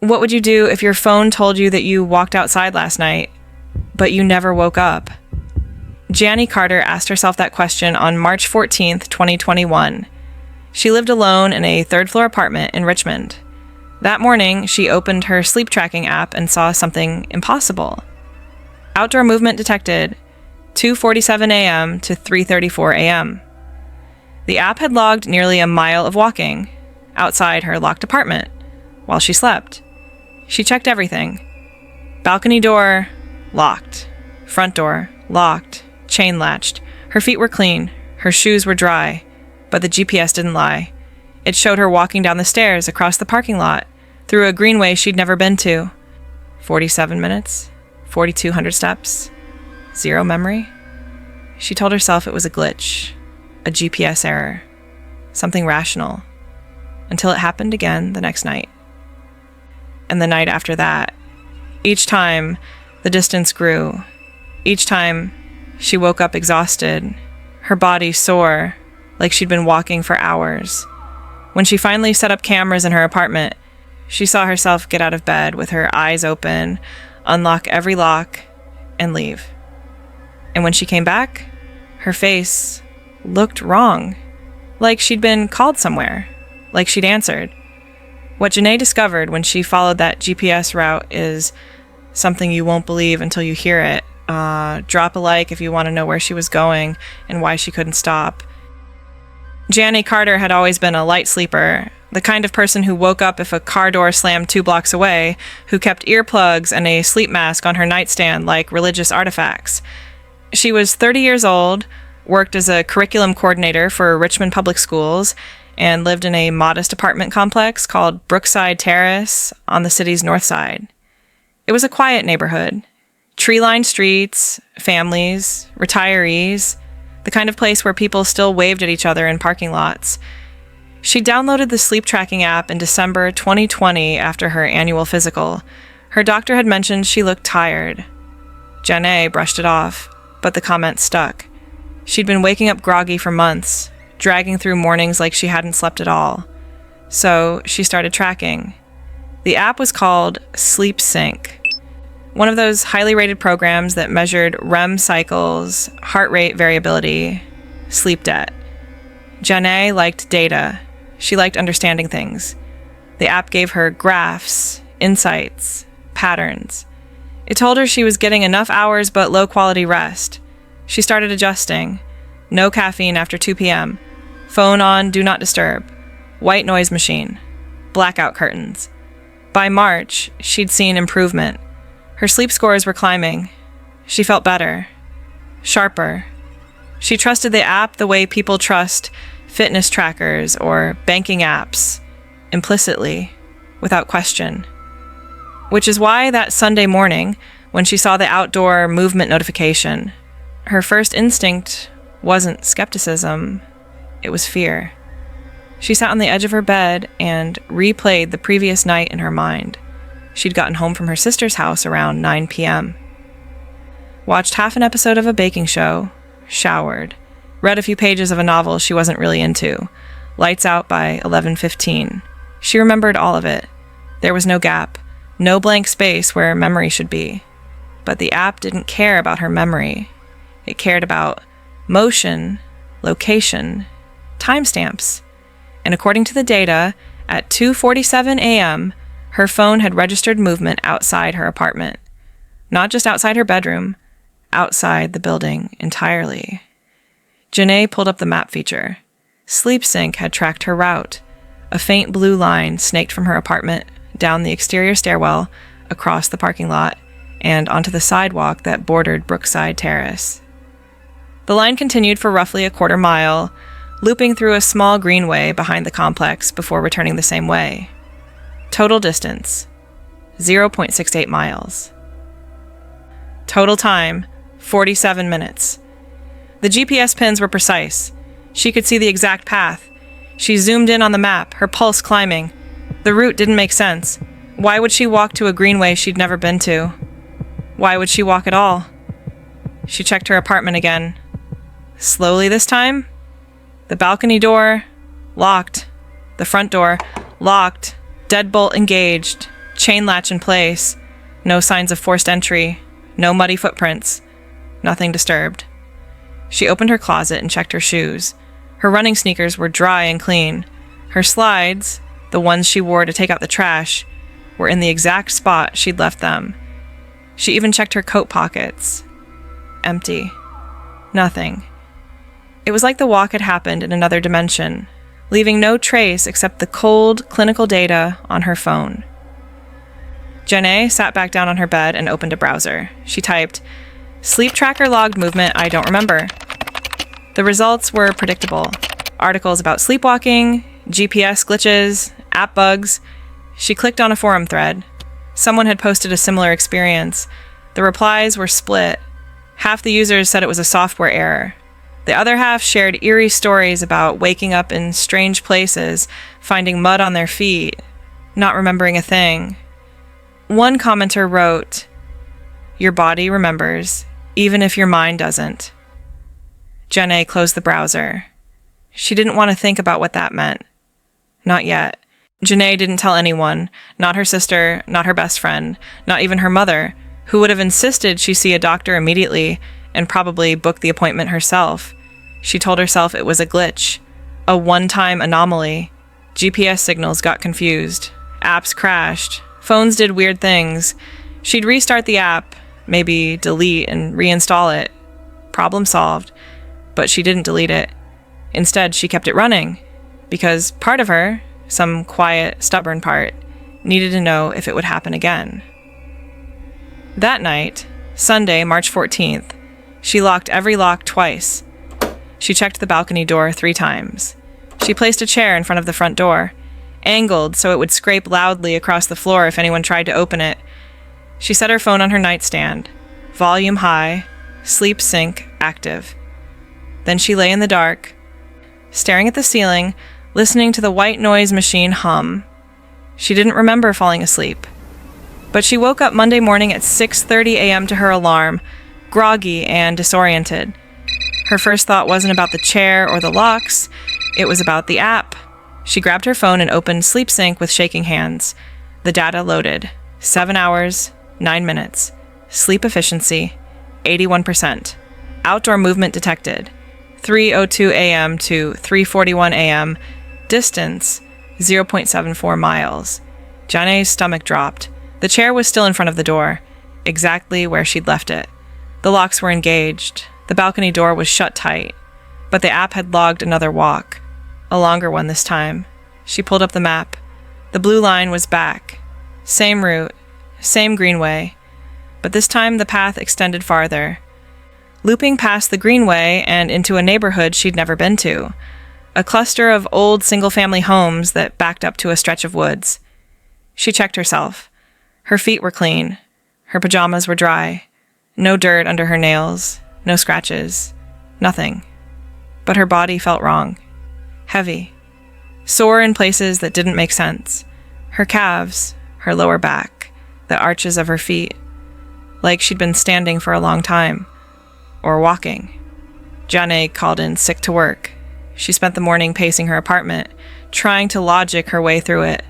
What would you do if your phone told you that you walked outside last night, but you never woke up? Janie Carter asked herself that question on March 14th, 2021. She lived alone in a third-floor apartment in Richmond. That morning, she opened her sleep tracking app and saw something impossible. Outdoor movement detected 2:47 a.m. to 3:34 a.m. The app had logged nearly a mile of walking outside her locked apartment while she slept. She checked everything. Balcony door, locked. Front door, locked. Chain latched. Her feet were clean. Her shoes were dry. But the GPS didn't lie. It showed her walking down the stairs across the parking lot through a greenway she'd never been to. 47 minutes, 4,200 steps, zero memory. She told herself it was a glitch, a GPS error, something rational, until it happened again the next night. And the night after that. Each time, the distance grew. Each time, she woke up exhausted, her body sore, like she'd been walking for hours. When she finally set up cameras in her apartment, she saw herself get out of bed with her eyes open, unlock every lock, and leave. And when she came back, her face looked wrong, like she'd been called somewhere, like she'd answered. What Janae discovered when she followed that GPS route is something you won't believe until you hear it. Drop a like if you want to know where she was going and why she couldn't stop. Janie Carter had always been a light sleeper, the kind of person who woke up if a car door slammed 2 blocks away, who kept earplugs and a sleep mask on her nightstand like religious artifacts. She was 30 years old, worked as a curriculum coordinator for Richmond Public Schools, and lived in a modest apartment complex called Brookside Terrace on the city's north side. It was a quiet neighborhood. Tree-lined streets, families, retirees, the kind of place where people still waved at each other in parking lots. She downloaded the sleep tracking app in December 2020 after her annual physical. Her doctor had mentioned she looked tired. Janae brushed it off, but the comment stuck. She'd been waking up groggy for months, dragging through mornings like she hadn't slept at all. So she started tracking. The app was called Sleep Sync, one of those highly rated programs that measured REM cycles, heart rate variability, sleep debt. Janae liked data. She liked understanding things. The app gave her graphs, insights, patterns. It told her she was getting enough hours but low-quality rest. She started adjusting. No caffeine after 2 p.m. Phone on, do not disturb. White noise machine. Blackout curtains. By March, she'd seen improvement. Her sleep scores were climbing. She felt better. Sharper. She trusted the app the way people trust fitness trackers or banking apps, implicitly, without question. Which is why that Sunday morning, when she saw the outdoor movement notification, her first instinct wasn't skepticism, it was fear. She sat on the edge of her bed and replayed the previous night in her mind. She'd gotten home from her sister's house around 9 p.m. Watched half an episode of a baking show, showered, read a few pages of a novel she wasn't really into, lights out by 11:15. She remembered all of it. There was no gap, no blank space where memory should be. But the app didn't care about her memory. It cared about motion, location, timestamps. And according to the data, at 2:47 a.m., her phone had registered movement outside her apartment. Not just outside her bedroom, outside the building entirely. Janae pulled up the map feature. Sleep Sync had tracked her route. A faint blue line snaked from her apartment, down the exterior stairwell, across the parking lot, and onto the sidewalk that bordered Brookside Terrace. The line continued for roughly a quarter mile, looping through a small greenway behind the complex before returning the same way. Total distance, 0.68 miles. Total time, 47 minutes. The GPS pins were precise. She could see the exact path. She zoomed in on the map, her pulse climbing. The route didn't make sense. Why would she walk to a greenway she'd never been to? Why would she walk at all? She checked her apartment again. Slowly this time. The balcony door, locked. The front door, locked. Deadbolt engaged. Chain latch in place. No signs of forced entry. No muddy footprints. Nothing disturbed. She opened her closet and checked her shoes. Her running sneakers were dry and clean. Her slides, the ones she wore to take out the trash, were in the exact spot she'd left them. She even checked her coat pockets. Empty. Nothing. It was like the walk had happened in another dimension, leaving no trace except the cold, clinical data on her phone. Janae sat back down on her bed and opened a browser. She typed, "Sleep tracker logged movement I don't remember." The results were predictable. Articles about sleepwalking, GPS glitches, app bugs. She clicked on a forum thread. Someone had posted a similar experience. The replies were split. Half the users said it was a software error. The other half shared eerie stories about waking up in strange places, finding mud on their feet, not remembering a thing. One commenter wrote, "Your body remembers, even if your mind doesn't." Janae closed the browser. She didn't want to think about what that meant. Not yet. Janae didn't tell anyone, not her sister, not her best friend, not even her mother, who would have insisted she see a doctor immediately and probably book the appointment herself. She told herself it was a glitch, a one-time anomaly. GPS signals got confused. Apps crashed. Phones did weird things. She'd restart the app, maybe delete and reinstall it. Problem solved. But she didn't delete it. Instead, she kept it running, because part of her, some quiet, stubborn part, needed to know if it would happen again. That night, Sunday, March 14th, she locked every lock twice. She checked the balcony door 3 times. She placed a chair in front of the front door, angled so it would scrape loudly across the floor if anyone tried to open it. She set her phone on her nightstand, volume high, sleep sync active. Then she lay in the dark, staring at the ceiling, listening to the white noise machine hum. She didn't remember falling asleep. But she woke up Monday morning at 6:30 a.m. to her alarm, groggy and disoriented. Her first thought wasn't about the chair or the locks, it was about the app. She grabbed her phone and opened Sleep Sync with shaking hands. The data loaded. 7 hours, 9 minutes. Sleep efficiency, 81%. Outdoor movement detected. 3:02 a.m. to 3:41 a.m. Distance, 0.74 miles. Janae's stomach dropped. The chair was still in front of the door, exactly where she'd left it. The locks were engaged. The balcony door was shut tight. But the app had logged another walk. A longer one this time. She pulled up the map. The blue line was back. Same route, same greenway. But this time the path extended farther, looping past the greenway and into a neighborhood she'd never been to. A cluster of old single-family homes that backed up to a stretch of woods. She checked herself. Her feet were clean. Her pajamas were dry. No dirt under her nails. No scratches. Nothing. But her body felt wrong. Heavy. Sore in places that didn't make sense. Her calves, her lower back, the arches of her feet. Like she'd been standing for a long time. Or walking. Janae called in sick to work. She spent the morning pacing her apartment, trying to logic her way through it.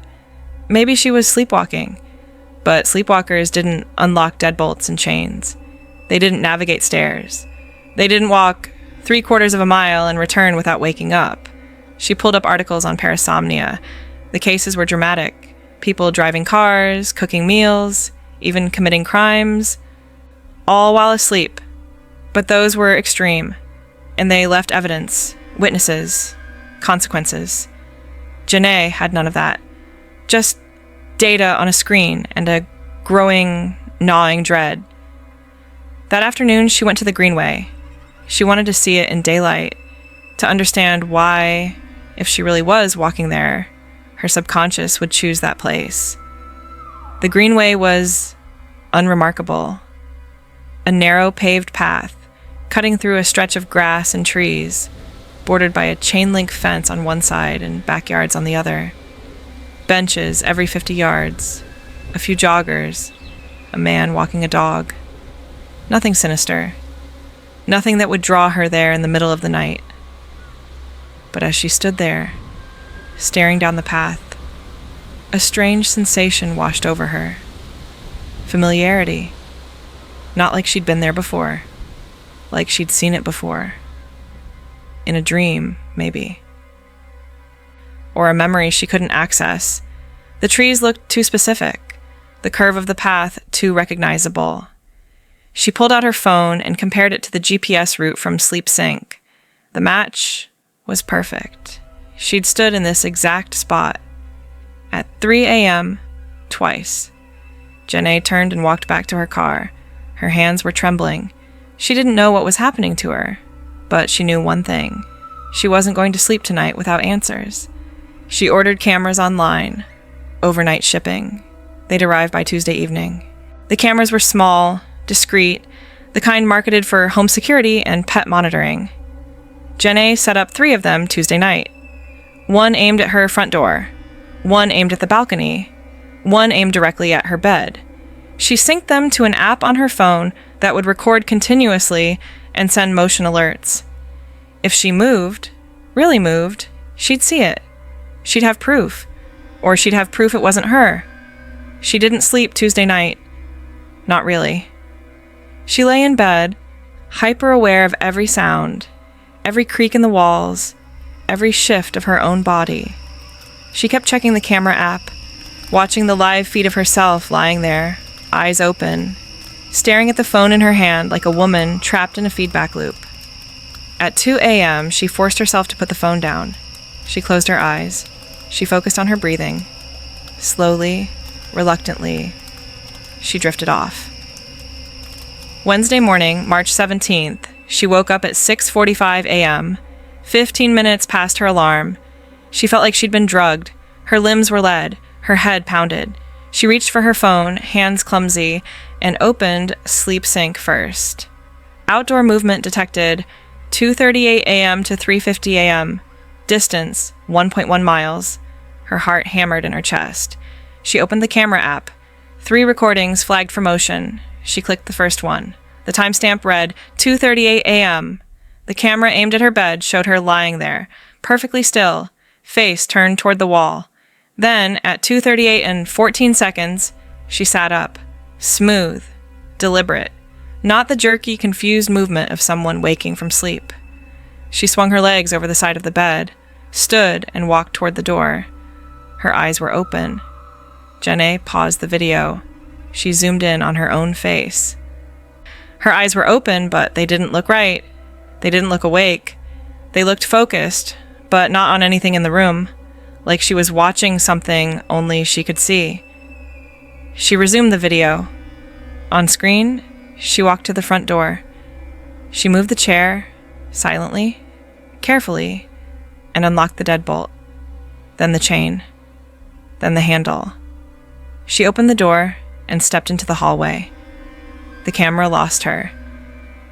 Maybe she was sleepwalking, but sleepwalkers didn't unlock deadbolts and chains. They didn't navigate stairs. They didn't walk 3/4 of a mile and return without waking up. She pulled up articles on parasomnia. The cases were dramatic. People driving cars, cooking meals, even committing crimes, all while asleep. But those were extreme, and they left evidence, witnesses, consequences. Janae had none of that. Just data on a screen and a growing, gnawing dread. That afternoon, she went to the Greenway. She wanted to see it in daylight, to understand why, if she really was walking there, her subconscious would choose that place. The Greenway was unremarkable. A narrow paved path, cutting through a stretch of grass and trees, bordered by a chain-link fence on one side and backyards on the other. Benches every 50 yards, a few joggers, a man walking a dog. Nothing sinister. Nothing that would draw her there in the middle of the night. But as she stood there, staring down the path, A strange sensation washed over her. Familiarity. Not like she'd been there before. Like she'd seen it before. In a dream, maybe. Or a memory she couldn't access. The trees looked too specific. The curve of the path too recognizable. She pulled out her phone and compared it to the GPS route from Sleep Sync. The match was perfect. She'd stood in this exact spot. At 3 a.m., twice. Janae turned and walked back to her car. Her hands were trembling. She didn't know what was happening to her, but she knew one thing. She wasn't going to sleep tonight without answers. She ordered cameras online. Overnight shipping. They'd arrive by Tuesday evening. The cameras were small, discreet, the kind marketed for home security and pet monitoring. Janae set up 3 of them Tuesday night. 1 aimed at her front door, 1 aimed at the balcony, 1 aimed directly at her bed. She synced them to an app on her phone that would record continuously and send motion alerts. If she moved, really moved, she'd see it. She'd have proof. Or she'd have proof it wasn't her. She didn't sleep Tuesday night. Not really. She lay in bed, hyper-aware of every sound, every creak in the walls, every shift of her own body. She kept checking the camera app, watching the live feed of herself lying there, eyes open, staring at the phone in her hand like a woman trapped in a feedback loop. At 2 a.m., she forced herself to put the phone down. She closed her eyes. She focused on her breathing. Slowly, reluctantly, she drifted off. Wednesday morning, March 17th, she woke up at 6:45 a.m., 15 minutes past her alarm. She felt like she'd been drugged. Her limbs were lead. Her head pounded. She reached for her phone, hands clumsy, and opened Sleep Sync first. Outdoor movement detected 2:38 a.m. to 3:50 a.m. Distance, 1.1 miles. Her heart hammered in her chest. She opened the camera app. 3 recordings flagged for motion. She clicked the first one. The timestamp read 2:38 a.m. The camera aimed at her bed showed her lying there, perfectly still, face turned toward the wall. Then, at 2:38 and 14 seconds, she sat up. Smooth, deliberate. Not the jerky, confused movement of someone waking from sleep. She swung her legs over the side of the bed, stood, and walked toward the door. Her eyes were open. Janae paused the video. She zoomed in on her own face. Her eyes were open, but they didn't look right. They didn't look awake. They looked focused, but not on anything in the room, like she was watching something only she could see. She resumed the video. On screen, she walked to the front door. She moved the chair, silently, carefully, and unlocked the deadbolt. Then the chain. Then the handle. She opened the door and stepped into the hallway. The camera lost her.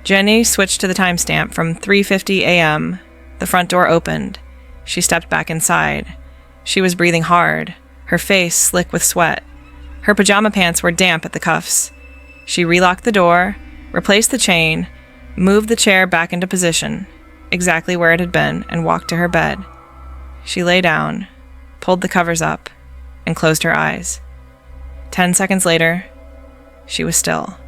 Jenny switched to the timestamp from 3:50 a.m. The front door opened. She stepped back inside. She was breathing hard, her face slick with sweat. Her pajama pants were damp at the cuffs. She relocked the door, replaced the chain, moved the chair back into position, exactly where it had been, and walked to her bed. She lay down, pulled the covers up, and closed her eyes. 10 seconds later, she was still.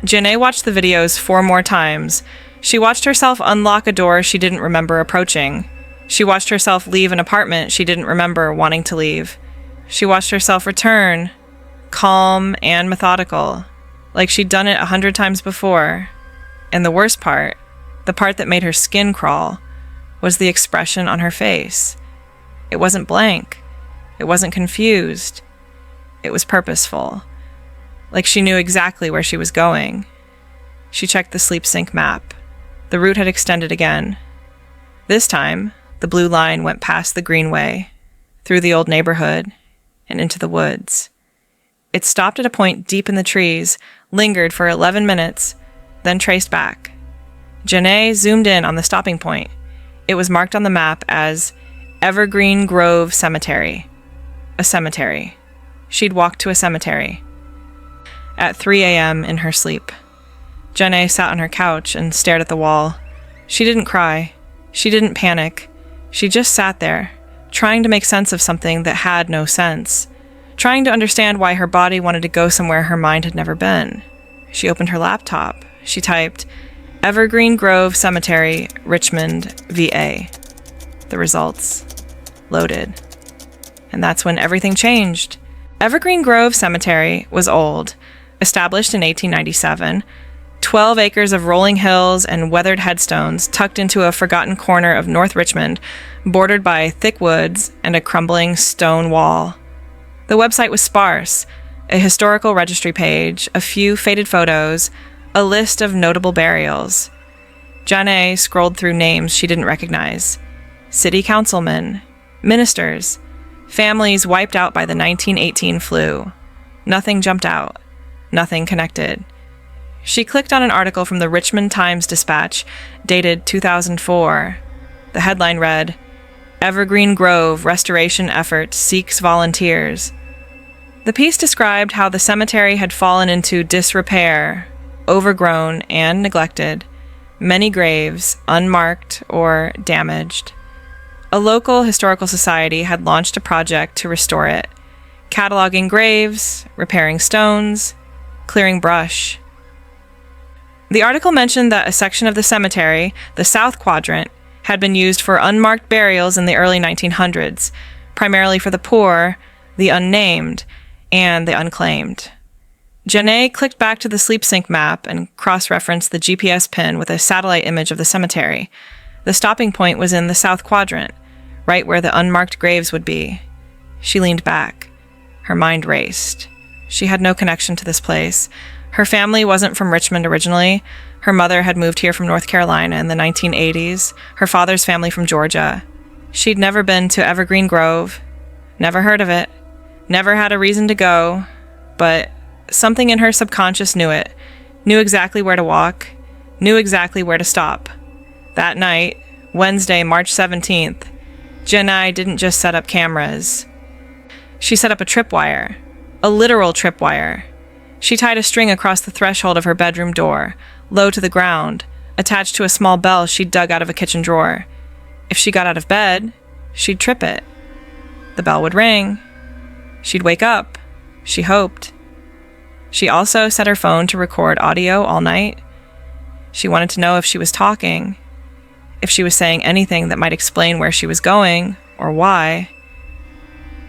Janae watched the videos 4 more times. She watched herself unlock a door she didn't remember approaching. She watched herself leave an apartment she didn't remember wanting to leave. She watched herself return, calm and methodical, like she'd done it 100 times before. And the worst part, the part that made her skin crawl, was the expression on her face. It wasn't blank. It wasn't confused. It was purposeful. Like she knew exactly where she was going. She checked the Sleep Sync map. The route had extended again. This time, the blue line went past the greenway, through the old neighborhood, and into the woods. It stopped at a point deep in the trees, lingered for 11 minutes, then traced back. Janae zoomed in on the stopping point. It was marked on the map as Evergreen Grove Cemetery. A cemetery. She'd walked to a cemetery. At 3 a.m. in her sleep. Janae sat on her couch and stared at the wall. She didn't cry. She didn't panic. She just sat there, trying to make sense of something that had no sense, trying to understand why her body wanted to go somewhere her mind had never been. She opened her laptop. She typed, Evergreen Grove Cemetery, Richmond, VA. The results loaded. And that's when everything changed. Evergreen Grove Cemetery was old, established in 1897, 12 acres of rolling hills and weathered headstones tucked into a forgotten corner of North Richmond, bordered by thick woods and a crumbling stone wall. The website was sparse, a historical registry page, a few faded photos, a list of notable burials. Janae scrolled through names she didn't recognize. City councilmen, ministers, families wiped out by the 1918 flu. Nothing jumped out. Nothing connected. She clicked on an article from the Richmond Times-Dispatch, dated 2004. The headline read, Evergreen Grove Restoration Effort Seeks Volunteers. The piece described how the cemetery had fallen into disrepair, overgrown and neglected, many graves unmarked or damaged. A local historical society had launched a project to restore it, cataloging graves, repairing stones, clearing brush. The article mentioned that a section of the cemetery, the South Quadrant, had been used for unmarked burials in the early 1900s, primarily for the poor, the unnamed, and the unclaimed. Janae clicked back to the SleepSync map and cross-referenced the GPS pin with a satellite image of the cemetery. The stopping point was in the South Quadrant, right where the unmarked graves would be. She leaned back. Her mind raced. She had no connection to this place. Her family wasn't from Richmond originally. Her mother had moved here from North Carolina in the 1980s, her father's family from Georgia. She'd never been to Evergreen Grove, never heard of it, never had a reason to go, but something in her subconscious knew it, knew exactly where to walk, knew exactly where to stop. That night, Wednesday, March 17th, Janae didn't just set up cameras. She set up a tripwire, a literal tripwire. She tied a string across the threshold of her bedroom door, low to the ground, attached to a small bell she'd dug out of a kitchen drawer. If she got out of bed, she'd trip it. The bell would ring. She'd wake up, she hoped. She also set her phone to record audio all night. She wanted to know if she was talking, if she was saying anything that might explain where she was going or why.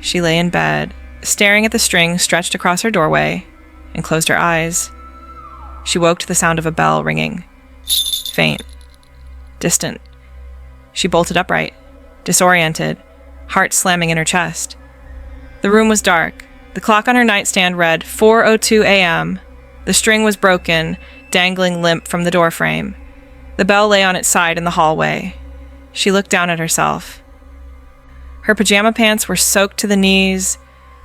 She lay in bed, staring at the string stretched across her doorway, and closed her eyes. She woke to the sound of a bell ringing. Faint. Distant. She bolted upright, disoriented, heart slamming in her chest. The room was dark. The clock on her nightstand read 4:02 a.m. The string was broken, dangling limp from the doorframe. The bell lay on its side in the hallway. She looked down at herself. Her pajama pants were soaked to the knees.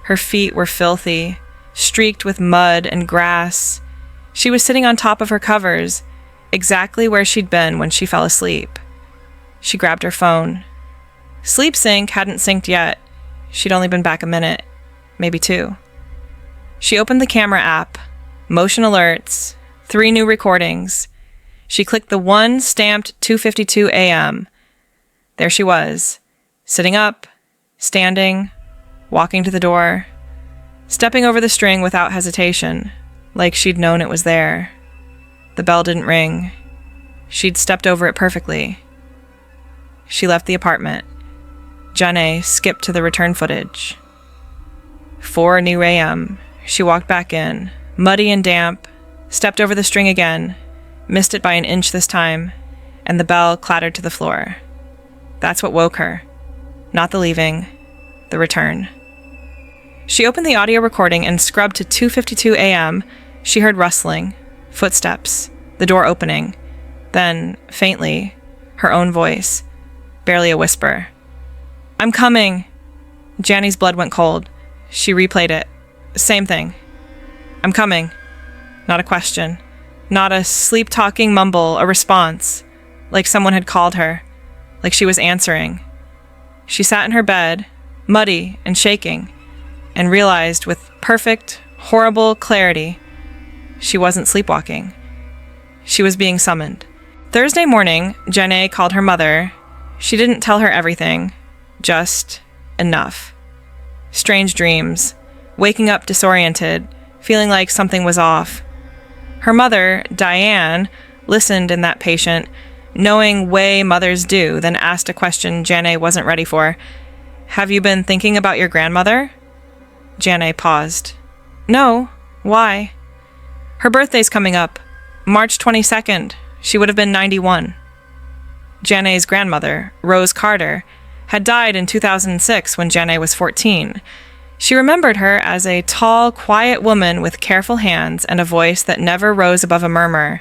Her feet were filthy, streaked with mud and grass. She was sitting on top of her covers, exactly where she'd been when she fell asleep. She grabbed her phone. SleepSync hadn't synced yet. She'd only been back a minute, maybe 2. She opened the camera app, motion alerts, 3 new recordings. She clicked the one stamped 2:52 a.m. There she was, sitting up, standing, walking to the door, stepping over the string without hesitation, like she'd known it was there. The bell didn't ring. She'd stepped over it perfectly. She left the apartment. Janae skipped to the return footage. 4 new a.m. She walked back in, muddy and damp, stepped over the string again, missed it by an inch this time, and the bell clattered to the floor. That's what woke her. Not the leaving, the return. She opened the audio recording and scrubbed to 2:52 a.m. She heard rustling, footsteps, the door opening. Then, faintly, her own voice, barely a whisper. "I'm coming." Janny's blood went cold. She replayed it. Same thing. "I'm coming." Not a question. Not a sleep-talking mumble, a response. Like someone had called her. Like she was answering. She sat in her bed, muddy and shaking, and realized with perfect, horrible clarity she wasn't sleepwalking. She was being summoned. Thursday morning, Janae called her mother. She didn't tell her everything. Just, enough. Strange dreams, waking up disoriented, feeling like something was off. Her mother, Diane, listened in that patient, knowing way mothers do, then asked a question Janae wasn't ready for. "Have you been thinking about your grandmother?" Janae paused. "No. Why?" "Her birthday's coming up. March 22nd. She would have been 91. Janae's grandmother, Rose Carter, had died in 2006 when Janae was 14. She remembered her as a tall, quiet woman with careful hands and a voice that never rose above a murmur.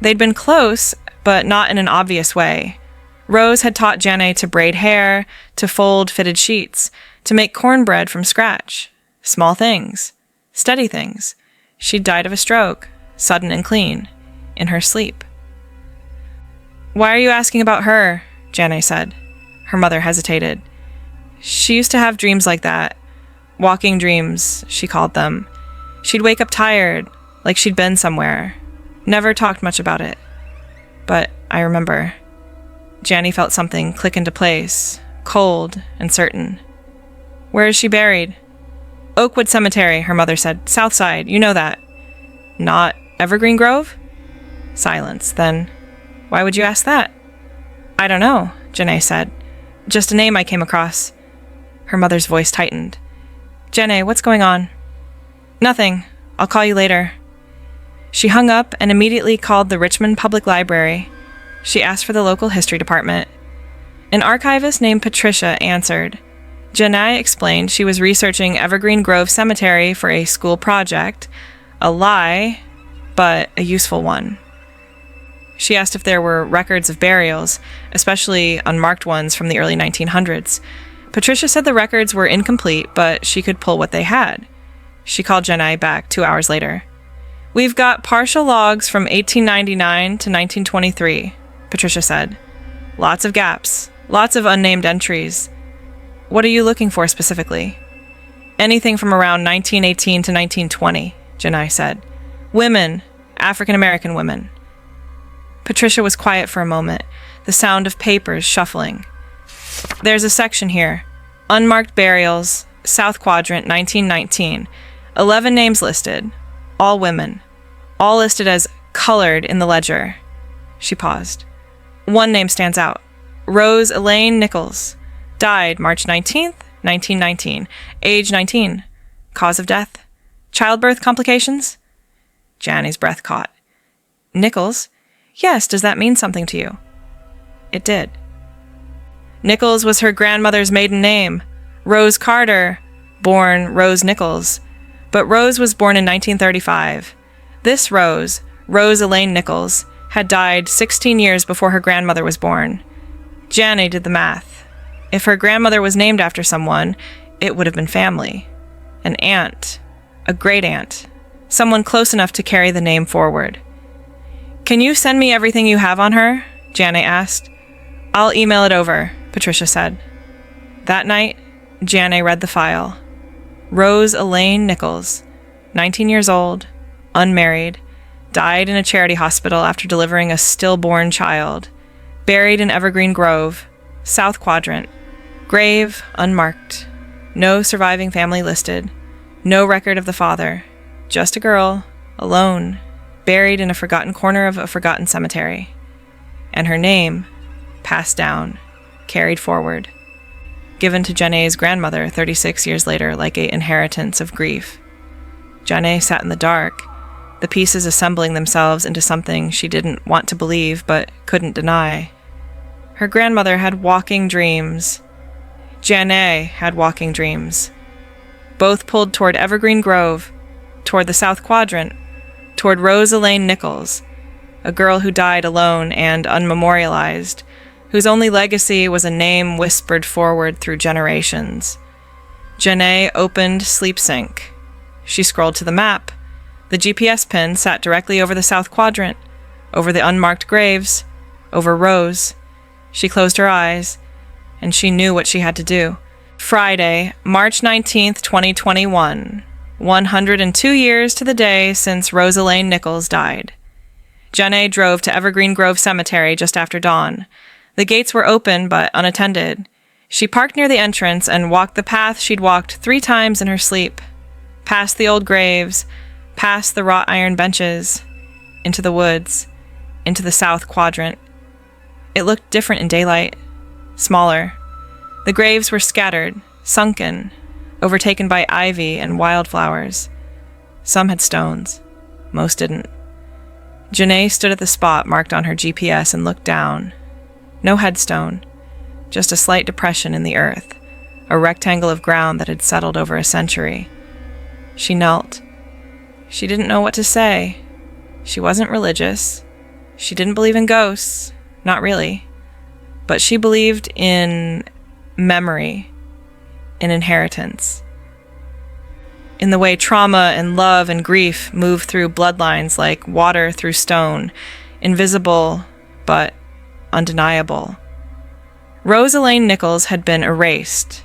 They'd been close, but not in an obvious way. Rose had taught Janae to braid hair, to fold fitted sheets, to make cornbread from scratch. Small things. Steady things. She'd died of a stroke, sudden and clean, in her sleep. "Why are you asking about her?" Janae said. Her mother hesitated. "She used to have dreams like that. Walking dreams, she called them. She'd wake up tired, like she'd been somewhere. Never talked much about it. But I remember." Janie felt something click into place, cold and certain. "Where is she buried?" "Oakwood Cemetery," her mother said. "South side, you know that." "Not Evergreen Grove?" Silence. Then, "Why would you ask that?" "I don't know," Janae said. "Just a name I came across." Her mother's voice tightened. "Janae, what's going on?" "Nothing. I'll call you later." She hung up and immediately called the Richmond Public Library. She asked for the local history department. An archivist named Patricia answered. Janae explained she was researching Evergreen Grove Cemetery for a school project. A lie, but a useful one. She asked if there were records of burials, especially unmarked ones from the early 1900s. Patricia said the records were incomplete, but she could pull what they had. She called Janae back 2 hours later. "We've got partial logs from 1899 to 1923, Patricia said. "Lots of gaps, lots of unnamed entries." "What are you looking for specifically?" "Anything from around 1918 to 1920, Janae said. "Women, African American women." Patricia was quiet for a moment, the sound of papers shuffling. "There's a section here. Unmarked burials, South Quadrant, 1919. 11 names listed. All women. All listed as colored in the ledger." She paused. "One name stands out. Rose Elaine Nichols. Died March 19th, 1919. Age 19. Cause of death? Childbirth complications?" Janie's breath caught. "Nichols? Yes, does that mean something to you?" It did. Nichols was her grandmother's maiden name. Rose Carter, born Rose Nichols. But Rose was born in 1935. This Rose, Rose Elaine Nichols, had died 16 years before her grandmother was born. Janie did the math. If her grandmother was named after someone, it would have been family. An aunt. A great-aunt. Someone close enough to carry the name forward. "Can you send me everything you have on her?" Janie asked. "I'll email it over," Patricia said. That night, Janie read the file. Rose Elaine Nichols, 19 years old, unmarried, died in a charity hospital after delivering a stillborn child, buried in Evergreen Grove, South Quadrant, grave unmarked, no surviving family listed, no record of the father, just a girl, alone, buried in a forgotten corner of a forgotten cemetery. And her name, passed down, carried forward, given to Janae's grandmother 36 years later like an inheritance of grief. Janae sat in the dark, the pieces assembling themselves into something she didn't want to believe but couldn't deny. Her grandmother had walking dreams. Janae had walking dreams. Both pulled toward Evergreen Grove, toward the South Quadrant, toward Rose Elaine Nichols, a girl who died alone and unmemorialized, whose only legacy was a name whispered forward through generations. Janae opened Sleep Sync. She scrolled to the map. The GPS pin sat directly over the South Quadrant, over the unmarked graves, over Rose. She closed her eyes, and she knew what she had to do. Friday, March 19th, 2021. 102 years to the day since Rose Elaine Nichols died. Janae drove to Evergreen Grove Cemetery just after dawn. The gates were open but unattended. She parked near the entrance and walked the path she'd walked 3 times in her sleep, past the old graves, past the wrought iron benches, into the woods, into the south quadrant. It looked different in daylight, smaller. The graves were scattered, sunken, overtaken by ivy and wildflowers. Some had stones, most didn't. Janae stood at the spot marked on her GPS and looked down. No headstone, just a slight depression in the earth, a rectangle of ground that had settled over a century. She knelt. She didn't know what to say. She wasn't religious. She didn't believe in ghosts, not really. But she believed in memory, in inheritance, in the way trauma and love and grief move through bloodlines like water through stone, invisible but undeniable. Rose Elaine Nichols had been erased,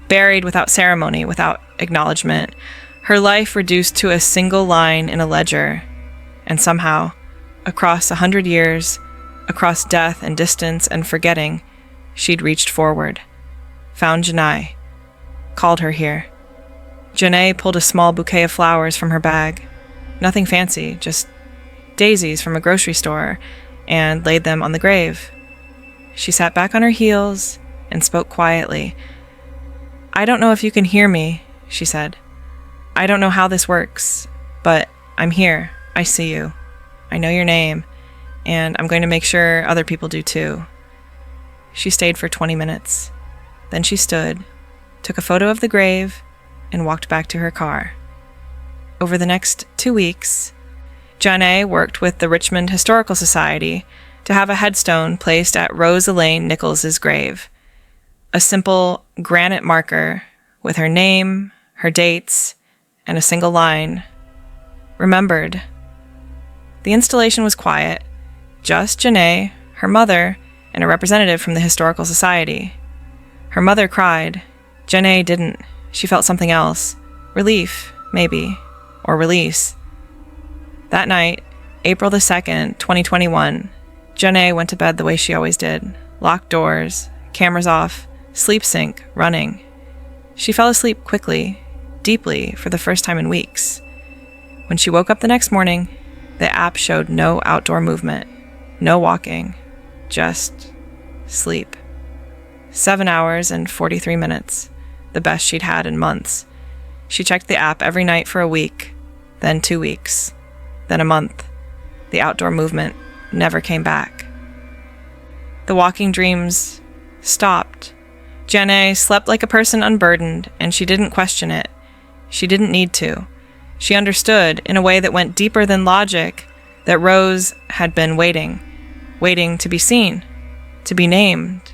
buried without ceremony, without acknowledgement, her life reduced to a single line in a ledger, and somehow, across 100 years, across death and distance and forgetting, she'd reached forward, found Janae, called her here. Janae pulled a small bouquet of flowers from her bag, nothing fancy, just daisies from a grocery store, and laid them on the grave. She sat back on her heels and spoke quietly. "I don't know if you can hear me," she said. "I don't know how this works, but I'm here. I see you. I know your name, and I'm going to make sure other people do too." She stayed for 20 minutes. Then she stood, took a photo of the grave, and walked back to her car. Over the next 2 weeks, Janae worked with the Richmond Historical Society to have a headstone placed at Rose Elaine Nichols' grave. A simple granite marker with her name, her dates, and a single line, "Remembered." The installation was quiet, just Janae, her mother, and a representative from the Historical Society. Her mother cried. Janae didn't. She felt something else. Relief, maybe, or release. That night, April the 2nd, 2021, Janae went to bed the way she always did. Locked doors, cameras off, sleep sync running. She fell asleep quickly, deeply, for the first time in weeks. When she woke up the next morning, the app showed no outdoor movement, no walking, just sleep. 7 hours and 43 minutes, the best she'd had in months. She checked the app every night for a week, then 2 weeks, then a month. The outdoor movement never came back. The walking dreams stopped. Janae slept like a person unburdened, and she didn't question it. She didn't need to. She understood, in a way that went deeper than logic, that Rose had been waiting to be seen, to be named,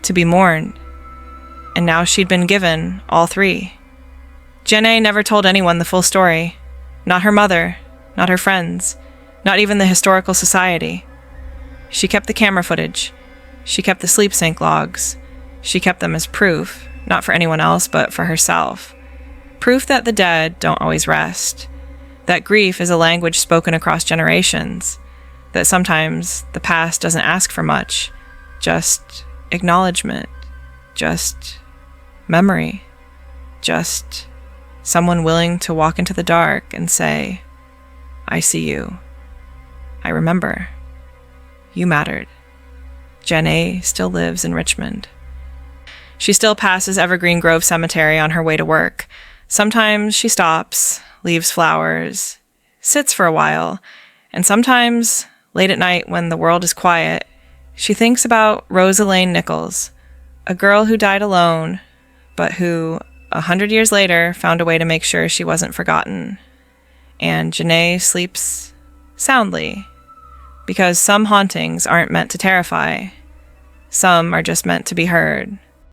to be mourned. And now she'd been given all 3. Janae never told anyone the full story. Not her mother, not her friends, not even the Historical Society. She kept the camera footage. She kept the sleep sync logs. She kept them as proof, not for anyone else, but for herself. Proof that the dead don't always rest. That grief is a language spoken across generations. That sometimes the past doesn't ask for much. Just acknowledgement. Just memory. Just someone willing to walk into the dark and say, "I see you. I remember. You mattered." Janae still lives in Richmond. She still passes Evergreen Grove Cemetery on her way to work. Sometimes she stops, leaves flowers, sits for a while, and sometimes, late at night when the world is quiet, she thinks about Rose Elaine Nichols, a girl who died alone, but who, 100 years later, found a way to make sure she wasn't forgotten. And Janae sleeps soundly, because some hauntings aren't meant to terrify. Some are just meant to be heard.